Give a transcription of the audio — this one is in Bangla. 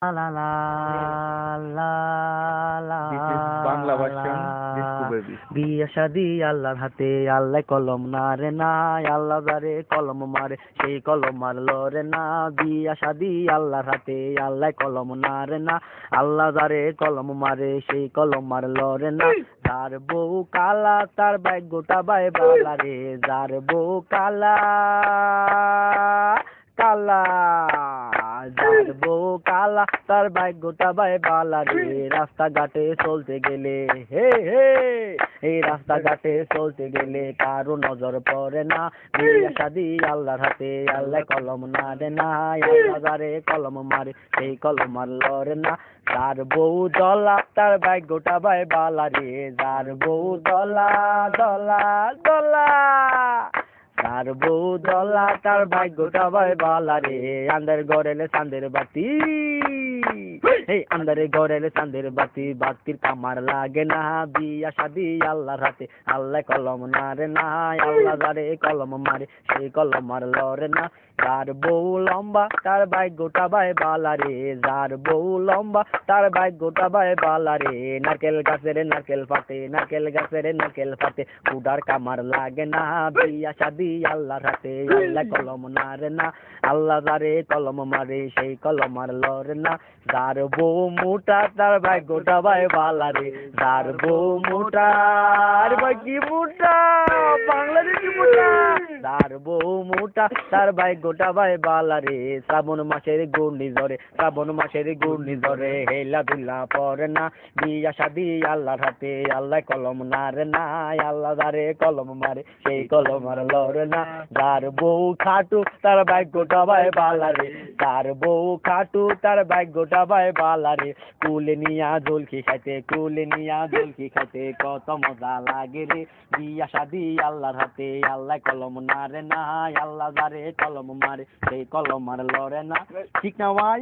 La la la la la This is Bangla la version, Disco Baby. বিয়া শাদি আল্লাহর হাতে আল্লাহ কলম না রে না আল্লাহ যারে কলম মারে সেই কলম মারলো রে না বিয়া শাদি আল্লাহর হাতে আল্লাহ কলম না রে না আল্লাহ যারে কলম মারে সেই কলম মারলো রে না যার বউ কালা তার ভাগ্যটা বাই বালা রে যার বউ কালা কালা যার বউ কালা তার ভাগ্যটা বাই বালা রে রাস্তাঘাটে চলতে গেলে হে হে এই রাস্তাঘাটে চলতে গেলে কারো নজর পড়ে না বিয়া শাদি আল্লাহর হাতে আল্লাহ কলম না রে না আল্লাহ যারে কলম মারে সেই কলম মারলো রে না যার বউ দলা তার ভাগ্যটা বাই বালা রে যার বউ দলা দলা দলা তার বউ দলা তার ভাগ্যটা বাই বালা রে আন্দার গড়েলে চাঁদের বাতি এই আন্দারে গড়েলে চাঁদের বাতি বাতির কামার লাগে না বিয়া শাদি আল্লাহর হাতে আল্লাহ কলম না রে না আল্লাহ যারে কলম মারে সেই কলম মারলো রে না যার বউ লম্বা তার ভাগ্যটা বাই বালা রে যার বউ লম্বা তার ভাগ্যটা বাই বালা রে নারকেল গাছের নারকেল ফাটে নারকেল গাছের নারকেল ফাটে কুডার কামার লাগে না বিয়া শাদি আল্লাহর হাতে আল্লাহ কলম না রে না আল্লাহ যারে কলম মারে সেই কলম মারলো রে না যার বউ মোটা তার ভাগ্যটা বাই বালা রে যার বউ মোটা আর ভাই কি মোটা বাংলাদেশি মোটা যার বউ মোটা তার ভাগ্যটা বাই বালা রে শ্রাবণ মাসের ঘূর্ণিঝড়ে শ্রাবণ মাসের ঘূর্ণিঝড়ে হেলা দুলা পরে না বিয়া শাদি আল্লাহর হাতে আল্লাহ কলম না রে না আল্লাহ যারে কলম মারে সেই কলম মারলো রে না যার বউ খাটু তার ভাগ্যটা বাই বালা রে তার বউ খাটু তার ভাগ্যটা বাই বালা রে কুলে নিয়া জলকি খাইতে কুলে নিয়া জলকি খাইতে কত মজা লাগে রে বিয়া শাদি আল্লাহর হাতে আল্লাহ কলম না রে না আল্লাহ যারে কলম মারে সেই কলম মারলো রে না ঠিক না ভাই